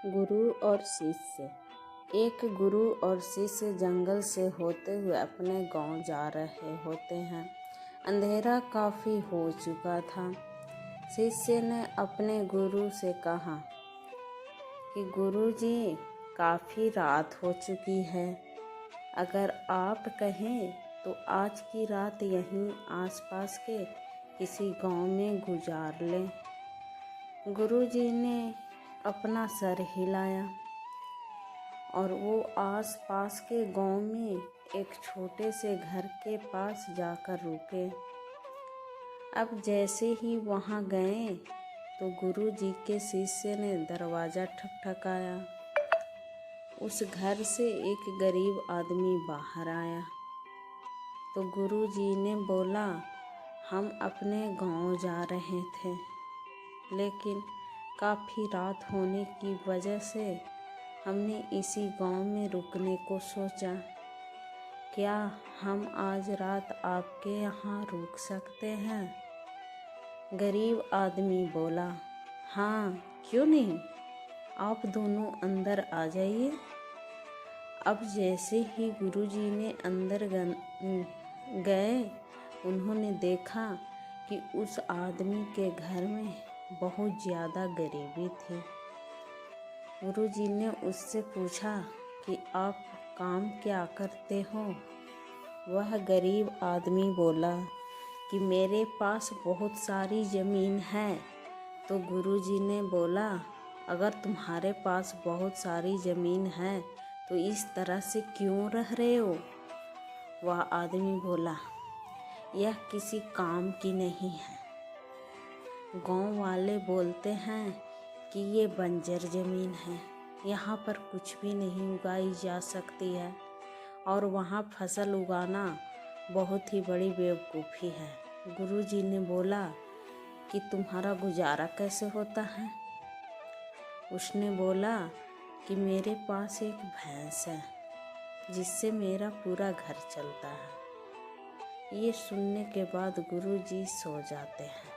गुरु और शिष्य। एक गुरु और शिष्य जंगल से होते हुए अपने गांव जा रहे होते हैं। अंधेरा काफ़ी हो चुका था। शिष्य ने अपने गुरु से कहा कि गुरुजी, काफ़ी रात हो चुकी है, अगर आप कहें तो आज की रात यहीं आसपास के किसी गांव में गुजार लें। गुरुजी ने अपना सर हिलाया और वो आस-पास के गांव में एक छोटे से घर के पास जाकर रुके। अब जैसे ही वहां गए तो गुरुजी के शिष्य ने दरवाज़ा ठकठकाया। उस घर से एक गरीब आदमी बाहर आया तो गुरुजी ने बोला, हम अपने गांव जा रहे थे, लेकिन काफ़ी रात होने की वजह से हमने इसी गांव में रुकने को सोचा। क्या हम आज रात आपके यहाँ रुक सकते हैं? गरीब आदमी बोला, हाँ, क्यों नहीं, आप दोनों अंदर आ जाइए। अब जैसे ही गुरुजी ने अंदर गए, उन्होंने देखा कि उस आदमी के घर में बहुत ज़्यादा गरीबी थी। गुरुजी ने उससे पूछा कि आप काम क्या करते हो? वह गरीब आदमी बोला कि मेरे पास बहुत सारी ज़मीन है। तो गुरुजी ने बोला, अगर तुम्हारे पास बहुत सारी ज़मीन है तो इस तरह से क्यों रह रहे हो? वह आदमी बोला, यह किसी काम की नहीं है। गांव वाले बोलते हैं कि ये बंजर ज़मीन है, यहाँ पर कुछ भी नहीं उगाई जा सकती है और वहाँ फसल उगाना बहुत ही बड़ी बेवकूफ़ी है। गुरुजी ने बोला कि तुम्हारा गुजारा कैसे होता है? उसने बोला कि मेरे पास एक भैंस है जिससे मेरा पूरा घर चलता है। ये सुनने के बाद गुरुजी सो जाते हैं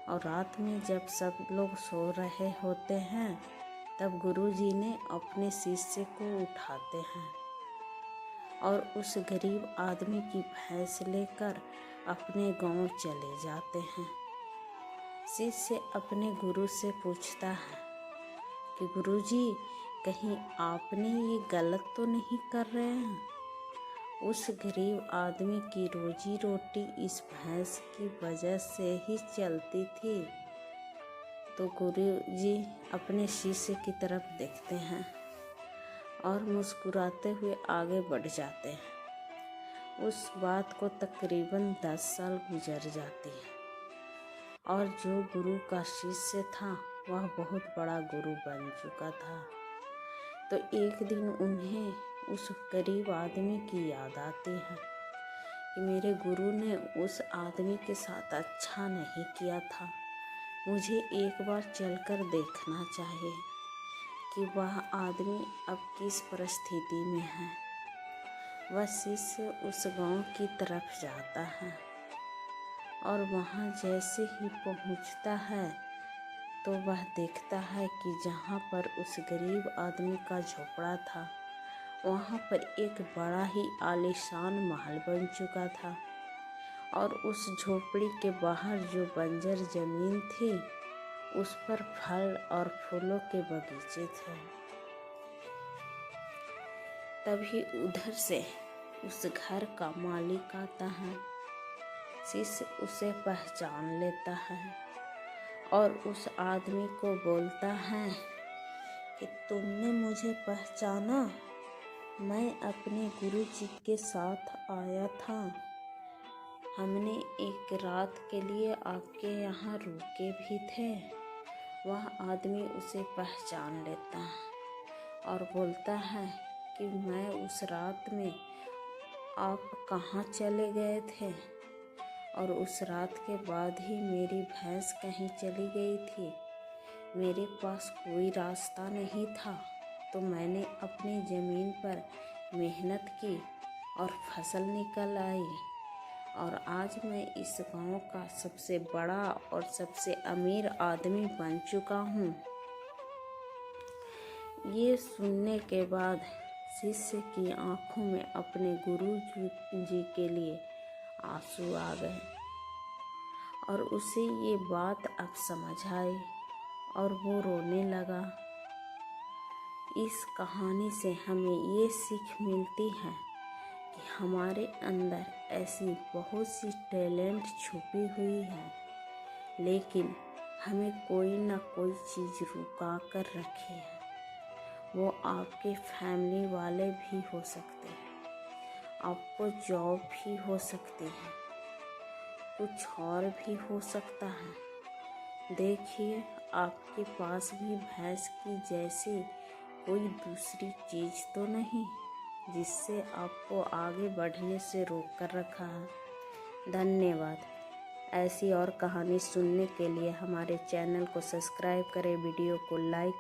और रात में जब सब लोग सो रहे होते हैं तब गुरुजी ने अपने शिष्य को उठाते हैं और उस गरीब आदमी की भैंस लेकर अपने गांव चले जाते हैं। शिष्य अपने गुरु से पूछता है कि गुरुजी, कहीं आपने ये गलत तो नहीं कर रहे हैं? उस गरीब आदमी की रोजी रोटी इस भैंस की वजह से ही चलती थी। तो गुरुजी अपने शिष्य की तरफ देखते हैं और मुस्कुराते हुए आगे बढ़ जाते हैं। उस बात को तकरीबन 10 साल गुजर जाती है और जो गुरु का शिष्य था वह बहुत बड़ा गुरु बन चुका था। तो एक दिन उन्हें उस गरीब आदमी की याद आती है कि मेरे गुरु ने उस आदमी के साथ अच्छा नहीं किया था। मुझे एक बार चलकर देखना चाहिए कि वह आदमी अब किस परिस्थिति में है। वह शिष्य उस गांव की तरफ जाता है और वहां जैसे ही पहुंचता है तो वह देखता है कि जहाँ पर उस गरीब आदमी का झोपड़ा था वहाँ पर एक बड़ा ही आलीशान महल बन चुका था और उस झोपड़ी के बाहर जो बंजर ज़मीन थी उस पर फल और फूलों के बगीचे थे। तभी उधर से उस घर का मालिक आता है। शिष्य उसे पहचान लेता है और उस आदमी को बोलता है कि तुमने मुझे पहचाना? मैं अपने गुरुजी के साथ आया था। हमने एक रात के लिए आपके यहाँ रुके भी थे। वह आदमी उसे पहचान लेता है और बोलता है कि मैं उस रात में आप कहाँ चले गए थे? और उस रात के बाद ही मेरी भैंस कहीं चली गई थी। मेरे पास कोई रास्ता नहीं था तो मैंने अपनी ज़मीन पर मेहनत की और फसल निकल आई और आज मैं इस गांव का सबसे बड़ा और सबसे अमीर आदमी बन चुका हूँ। ये सुनने के बाद शिष्य की आंखों में अपने गुरु जी के लिए आंसू आ गए और उसे ये बात अब समझ आई और वो रोने लगा। इस कहानी से हमें ये सीख मिलती है कि हमारे अंदर ऐसी बहुत सी टैलेंट छुपी हुई है, लेकिन हमें कोई ना कोई चीज़ रुका कर रखी है। वो आपके फैमिली वाले भी हो सकते हैं, आपको जॉब भी हो सकती है, कुछ और भी हो सकता है। देखिए, आपके पास भी भैंस की जैसी कोई दूसरी चीज़ तो नहीं जिससे आपको आगे बढ़ने से रोक कर रखा है। धन्यवाद। ऐसी और कहानी सुनने के लिए हमारे चैनल को सब्सक्राइब करें, वीडियो को लाइक